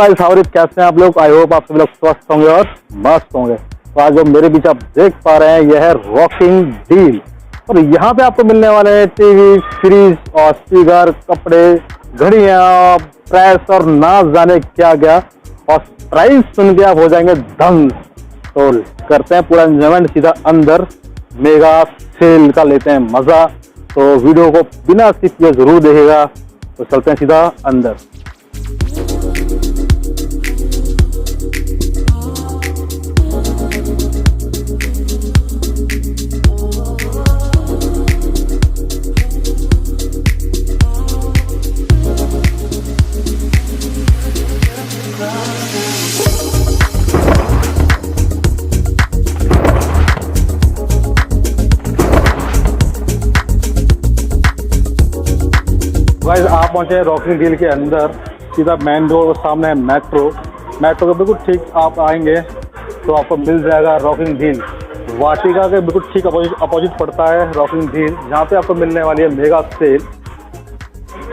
Guys, कैसे हैं आप लोग। आई होप आप सब लोग स्वस्थ होंगे और मस्त होंगे। तो आज जो मेरे बीच आप देख पा रहे हैं यह है रॉकिंग डील, और यहाँ पे आपको मिलने वाले हैं टीवी, फ्रिज और स्पीकर, कपड़े, घड़ियाँ, प्रेस और ना जाने क्या क्या। और प्राइस सुन के आप हो जाएंगे दंग। तो करते हैं पूरा एंजॉयमेंट, सीधा अंदर मेगा सेल का लेते हैं मजा। तो वीडियो को बिना स्किप किए जरूर देखिएगा। तो चलते हैं सीधा अंदर। गाइस, आप पहुंचे हैं रॉकिंग डील के अंदर। सीधा मेन रोड सामने है मेट्रो के बिल्कुल ठीक आप आएंगे तो आपको मिल जाएगा रॉकिंग डील। वाटिका के बिल्कुल ठीक अपोजिट पड़ता है रॉकिंग डील, जहाँ पे आपको मिलने वाली है मेगा सेल।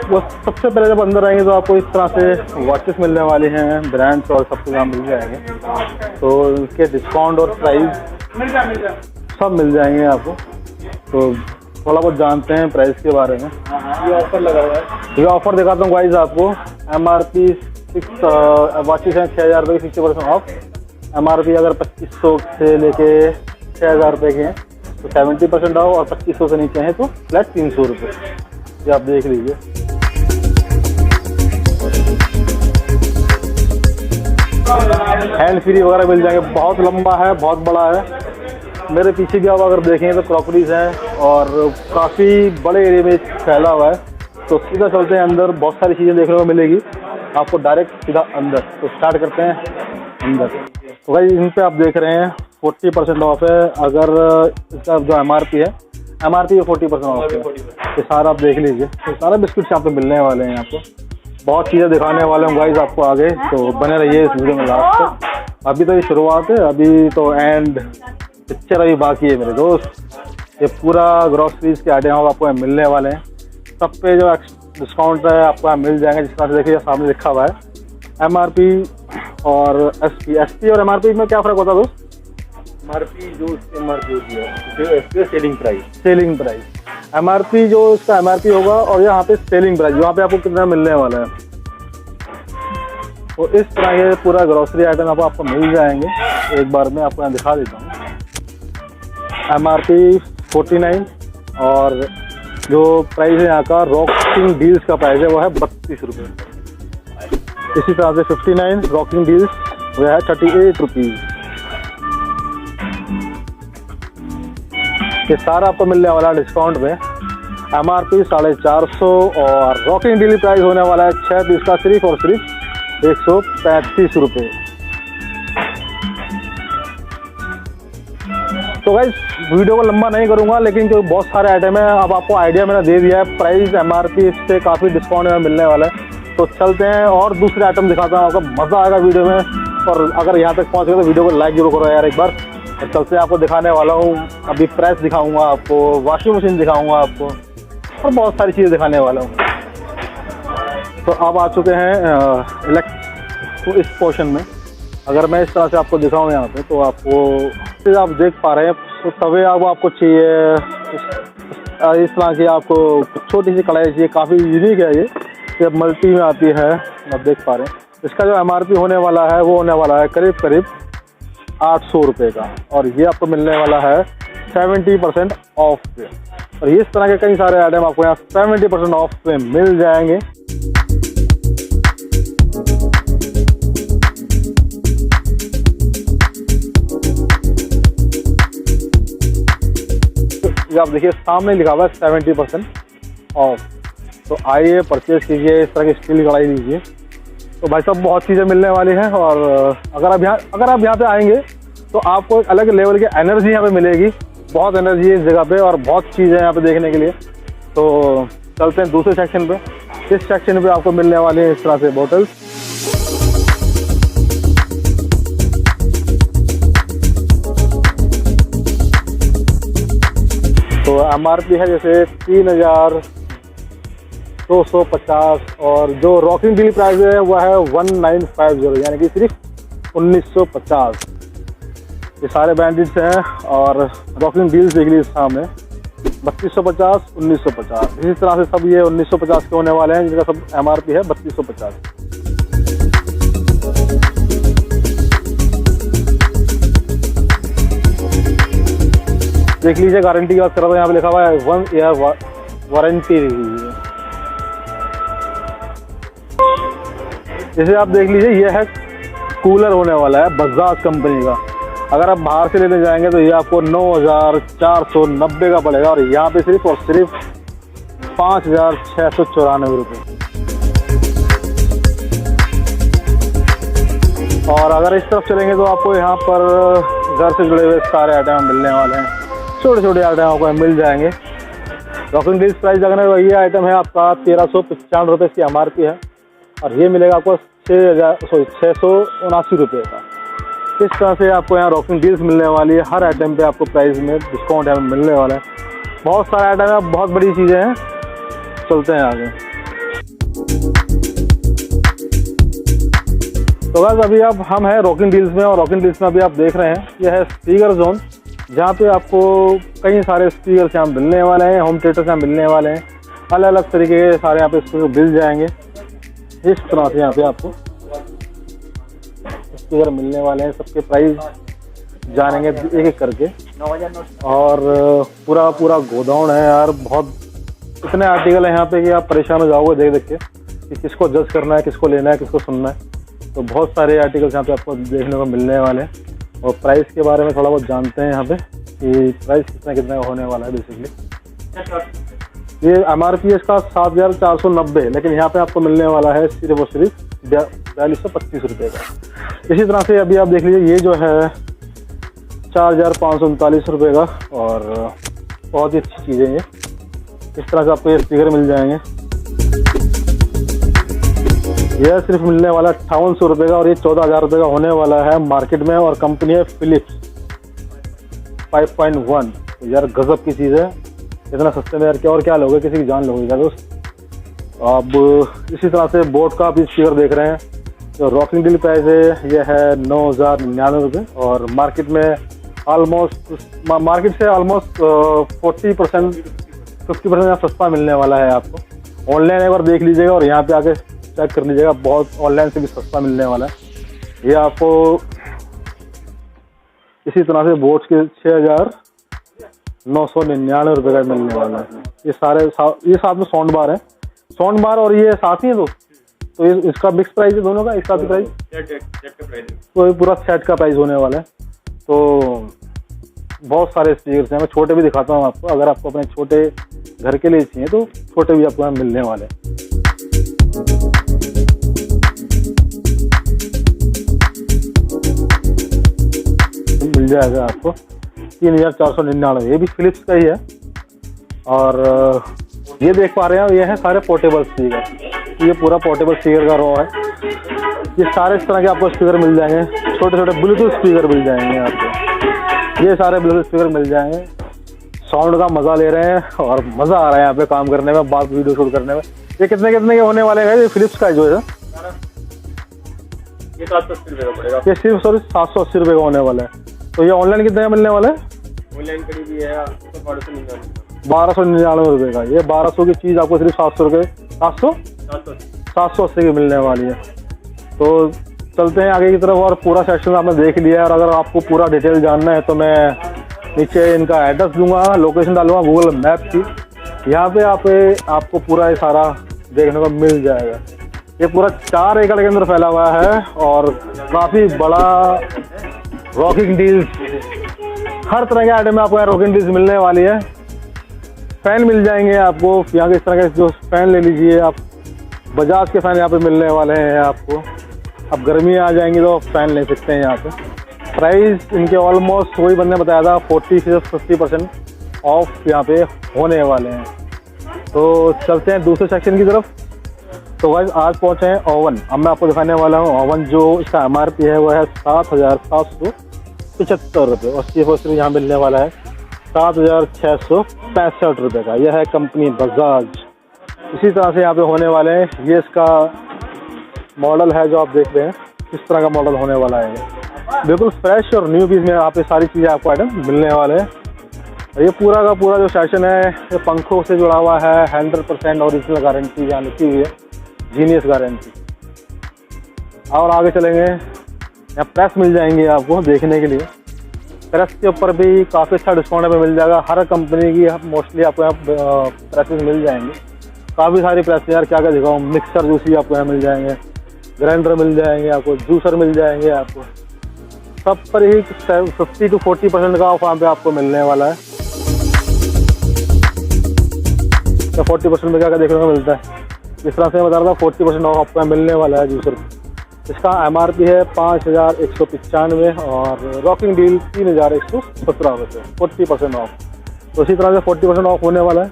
वो सबसे पहले जब अंदर आएंगे तो आपको इस तरह से वॉचेस मिलने वाली हैं, ब्रांड्स और सब कुछ यहाँ मिल जाएंगे। तो इसके डिस्काउंट और प्राइस सब मिल जाएंगे आपको। तो थोड़ा बहुत जानते हैं प्राइस के बारे में। ये ऑफर लगा हुआ है, ये ऑफर दिखाता हूँ गाइस आपको। MRP 6 वॉचेस हैं 6,000 रुपये की 60% ऑफ। MRP अगर 2500 से लेके 6,000 रुपये के हैं तो 70% ऑफ, और 2500 से नीचे हैं तो फ्लैट 300 रुपये। ये आप देख लीजिए। हैंड फ्री वगैरह मिल जाएंगे। बहुत लंबा है, बहुत बड़ा है। मेरे पीछे भी आप अगर देखेंगे तो क्रॉकरीज हैं और काफ़ी बड़े एरिया में फैला हुआ है। तो सीधा चलते हैं अंदर, बहुत सारी चीज़ें देखने को मिलेगी आपको डायरेक्ट सीधा अंदर। तो स्टार्ट करते हैं अंदर। तो भाई इन पे आप देख रहे हैं 40% ऑफ है। अगर इसका जो MRP है, MRP 40% ऑफ है। ये सारा आप देख लीजिए। तो सारे बिस्किट्स यहाँ पे मिलने वाले हैं आपको। बहुत चीज़ें दिखाने वाले हूँ गाइस आपको आगे, तो बने रहिए इस वीडियो में लास्ट तक। अभी तो ये शुरुआत है, अभी तो एंड पिक्चर अभी बाकी है मेरे दोस्त। ये पूरा ग्रॉसरीज के आइटम आपको मिलने वाले हैं। सब पे जो डिस्काउंट है आपको यहाँ मिल जाएंगे। जिस तरह से देखिए सामने लिखा हुआ है MRP और SP और MRP में क्या फ़र्क होता है दोस्त? MRP जो उसकी MRP होती है, जो SP सेलिंग प्राइस। MRP जो इसका MRP होगा और यहाँ पे सेलिंग प्राइस, वहाँ पे आपको कितना मिलने वाला है। तो इस तरह के पूरा ग्रॉसरी आइटम आपको मिल जाएंगे। एक बार मैं आपको यहाँ दिखा देता हूँ। MRP 49 और जो प्राइस है यहाँ का रॉकिंग डील्स का प्राइस है वो है 32 रुपये। इसी तरह से 59 रॉकिंग डील्स वह है 38 रुपीज़। ये सारा आपको मिलने वाला है डिस्काउंट में। MRP 450 और रॉकिंग डील प्राइस होने वाला है 6 पीस का सिर्फ और सिर्फ 135 रुपये। तो गाइस वीडियो को लंबा नहीं करूंगा, लेकिन जो बहुत सारे आइटम है अब आपको आइडिया मैंने दे दिया है। प्राइस MRP से काफ़ी डिस्काउंट में मिलने वाला है। तो चलते हैं और दूसरे आइटम दिखाता हूँ आपको। मज़ा आएगा वीडियो में। और अगर यहाँ तक पहुँच गए तो वीडियो को लाइक जरूर करो यार एक बार। और चलते हैं, आपको दिखाने वाला हूँ। अभी प्रेस दिखाऊँगा आपको, वॉशिंग मशीन दिखाऊँगा आपको, और बहुत सारी चीज़ें दिखाने वाला हूँ। तो अब आ चुके हैं तो इस पोर्शन में। अगर मैं इस तरह से आपको दिखाऊँ यहाँ पे तो आपको आप देख पा रहे हैं तो तवे आपको चाहिए इस तरह की, आपको छोटी सी कढ़ाई चाहिए। काफ़ी यूनिक है ये मल्टी में आती है। आप देख पा रहे हैं इसका जो MRP होने वाला है वो होने वाला है करीब 800 रुपये का, और ये आपको मिलने वाला है 70% ऑफ पे। और इस तरह के कई सारे आइटम आपको यहाँ 70% ऑफ पे मिल जाएंगे। आप देखिए सामने लिखा हुआ है 70% ऑफ। तो आइए परचेज कीजिए, इस तरह की स्टील कढ़ाई लीजिए। तो भाई साहब बहुत चीज़ें मिलने वाली हैं। और अगर आप यहाँ पे आएंगे तो आपको एक अलग लेवल की एनर्जी यहाँ पे मिलेगी। बहुत एनर्जी है इस जगह पे और बहुत चीज़ें यहाँ पे देखने के लिए। तो चलते हैं दूसरे सेक्शन पे। इस सेक्शन पे आपको मिलने वाले हैं इस तरह से बोतल्स। तो MRP है जैसे 3000 250 और जो रॉकिंग डील प्राइस है वह है 1950, यानी कि सिर्फ 1950। ये सारे ब्रांडेड्स हैं और रॉकिंग डील्स देख लीजिए सामने 3250, 1950। इसी तरह से सब ये 1950 के होने वाले हैं, जिनका सब MRP है 3250। देख लीजिए गारंटी की बात कर रहा हूँ, यहाँ पे लिखा हुआ है 1 ईयर वारंटी। जैसे आप देख लीजिए ये है कूलर होने वाला है बजाज कंपनी का। अगर आप बाहर से लेने जाएंगे तो ये आपको 9490 का पड़ेगा और यहाँ पे सिर्फ और सिर्फ 5694 रुपये। और अगर इस तरफ चलेंगे तो आपको यहाँ पर घर से जुड़े हुए सारे आइटम मिलने वाले हैं, छोटे छोटे आइटम आपको मिल जाएंगे। रॉकिंग डील्स प्राइस अगर ये आइटम है आपका 1395 रुपये की MRP है और ये मिलेगा आपको 679 रुपये का। इस तरह से आपको यहाँ रॉकिंग डील्स मिलने वाली है। हर आइटम पे आपको प्राइस में डिस्काउंट है मिलने वाला है। बहुत सारे आइटम है, बहुत बड़ी चीज़ें हैं। चलते हैं आगे। तो बस अभी अब हम हैं रॉकिंग डील्स में और रॉकिंग डील्स में अभी आप देख रहे हैं यह है स्पीकर जोन, जहाँ पे आपको कई सारे स्पीकर यहाँ मिलने वाले हैं, होम थिएटर यहाँ मिलने वाले हैं। अलग अलग तरीके के सारे यहाँ पे स्पीकर मिल जाएंगे। इस तरह से यहाँ पे आपको स्पीकर मिलने वाले हैं। सबके प्राइस जानेंगे एक एक करके। और पूरा गोडाउन है यार, बहुत इतने आर्टिकल है यहाँ पे कि आप परेशान हो जाओगे देख देख के कि किसको जज करना है, किसको लेना है, किसको सुनना है। तो बहुत सारे आर्टिकल्स यहाँ पे आपको देखने को मिलने वाले हैं। और प्राइस के बारे में थोड़ा बहुत जानते हैं यहाँ पे कि प्राइस कितना होने वाला है। बेसिकली ये MRP इसका 7490 है, लेकिन यहाँ पे आपको मिलने वाला है सिर्फ और सिर्फ 4225 रुपये का। इसी तरह से अभी आप देख लीजिए ये जो है 4539 रुपये का और बहुत ही अच्छी चीज़ें ये। इस तरह से आपको ये स्पीकर मिल जाएंगे। यह सिर्फ मिलने वाला 5800 रुपये का और ये 14000 रुपये का होने वाला है मार्केट में। और कंपनी है फिलिप्स 5.1। यार गजब की चीज़ है, इतना सस्ते में यार क्या और क्या लोगे, किसी की जान लोगे क्या दोस्त। अब इसी तरह से बोट का आप स्पीकर देख रहे हैं। जो रॉकिंग डील प्राइस है यह है 9099 रुपये और मार्केट में मार्केट से ऑलमोस्ट 40% 50% सस्ता मिलने वाला है आपको। ऑनलाइन एक बार देख लीजिएगा और यहाँ पे आके चेक कर लीजिएगा, बहुत ऑनलाइन से भी सस्ता मिलने वाला है। ये आपको इसी तरह से बोट के 6999 रुपये का मिलने वाला है। ये साथ में साउंड बार है, साउंड बार और ये साथ ही है तो ये इसका मिक्स प्राइस है दोनों का। इसका भी प्राइस तो ये पूरा सेट का प्राइस होने वाला है। तो बहुत सारे स्पीकर्स हैं, मैं छोटे भी दिखाता हूँ आपको। अगर आपको अपने छोटे घर के लिए चाहिए तो छोटे भी आपको यहाँ मिलने वाले हैं। मिल जाएगा आपको 3499। ये भी फिलिप्स का ही है। और ये देख पा रहे हैं ये है सारे पोर्टेबल स्पीकर। ये पूरा पोर्टेबल स्पीकर का रॉ है। ये सारे इस तरह के आपको स्पीकर मिल जाएंगे। छोटे छोटे ब्लूटूथ स्पीकर मिल जाएंगे आपको। ये सारे ब्लूटूथ स्पीकर मिल जाएंगे। साउंड का मज़ा ले रहे हैं और मज़ा आ रहा है यहाँ पे काम करने में, बात वीडियो शूट करने में। ये कितने के होने वाले हैं? ये फिलिप्स का जो है ये 780 रुपये का पड़ेगा। ये सिर्फ 780 रुपये का होने वाला है। तो ये ऑनलाइन कितने का मिलने वाला है? ऑनलाइन करीब ये है 1299 रुपये का। ये 1200 की चीज़ आपको सिर्फ 700 रुपये 780 की मिलने वाली है। तो चलते हैं आगे की तरफ। और पूरा सेक्शन आपने देख लिया है। और अगर आपको पूरा डिटेल जानना है तो मैं नीचे इनका एड्रेस दूंगा, लोकेशन डालूंगा गूगल मैप की। यहाँ पे आपको पूरा ये सारा देखने को मिल जाएगा। ये पूरा 4 एकड़ के अंदर फैला हुआ है और काफ़ी बड़ा रॉकिंग डील्स, हर तरह के आइटम में आपको यहाँ रॉकिंग डील्स मिलने वाली है। फ़ैन मिल जाएंगे आपको यहाँ के इस तरह के जो फ़ैन ले लीजिए आप। बजाज के फ़ैन यहाँ पे मिलने वाले हैं आपको। अब गर्मी आ जाएंगी तो फ़ैन ले सकते हैं यहाँ पे। प्राइस इनके ऑलमोस्ट वही बंदे बताया था 40 से 50% ऑफ यहाँ पे होने वाले हैं। तो चलते हैं दूसरे सेक्शन की तरफ। तो गाइस आज पहुँचे हैं ओवन। अब मैं आपको दिखाने वाला हूँ ओवन। जो इसका MRP है वो है 7775 रुपये और सिर्फ यहाँ मिलने वाला है 7665 रुपये का। यह है कंपनी बजाज इसी तरह से यहाँ पे होने वाले हैं। ये इसका मॉडल है जो आप देख रहे हैं, इस तरह का मॉडल होने वाला है। बिल्कुल फ्रेश और न्यू पीस में यहाँ पे सारी चीज़ें आपको आइटम मिलने वाले हैं। ये पूरा का पूरा जो सेक्शन है ये पंखों से जुड़ा हुआ है। 100% ओरिजिनल गारंटी यहाँ लिखी हुई है, जीनियस गारंटी। और आगे चलेंगे, यहाँ प्रेस मिल जाएंगे आपको देखने के लिए। प्रेस के ऊपर भी काफ़ी अच्छा डिस्काउंट में मिल जाएगा। हर कंपनी की मोस्टली आपको यहाँ प्रेसेस मिल जाएंगे। काफ़ी सारी प्रेस यार, क्या क्या दिखाऊँ। मिक्सर जूसी आपको यहाँ मिल जाएंगे, ग्राइंडर मिल जाएंगे आपको, जूसर मिल जाएंगे आपको। सब पर ही 50 to 40% का ऑफ यहाँ पे आपको मिलने वाला है। तो 40% में क्या क्या देखने को मिलता है, इस तरह से मैं बता रहा था 40% ऑफ आपको मिलने वाला है जूसर। इसका MRP है 5195 और रॉकिंग डील 3117 रुपये, 40% ऑफ। तो इसी तरह से 40% ऑफ होने वाला है।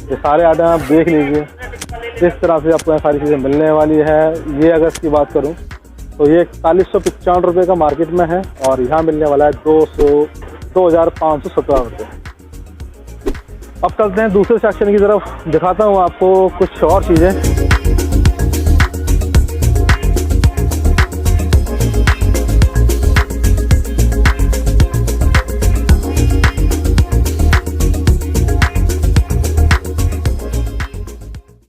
ये सारे आइटम आप देख लीजिए, इस तरह से आपको सारी चीज़ें मिलने वाली है। ये अगर इसकी बात करूँ तो ये 4195 रुपये का मार्केट में है और यहाँ मिलने वाला है 2517 रुपये। अब चलते हैं दूसरे सेक्शन की तरफ, दिखाता हूँ आपको कुछ और चीज़ें।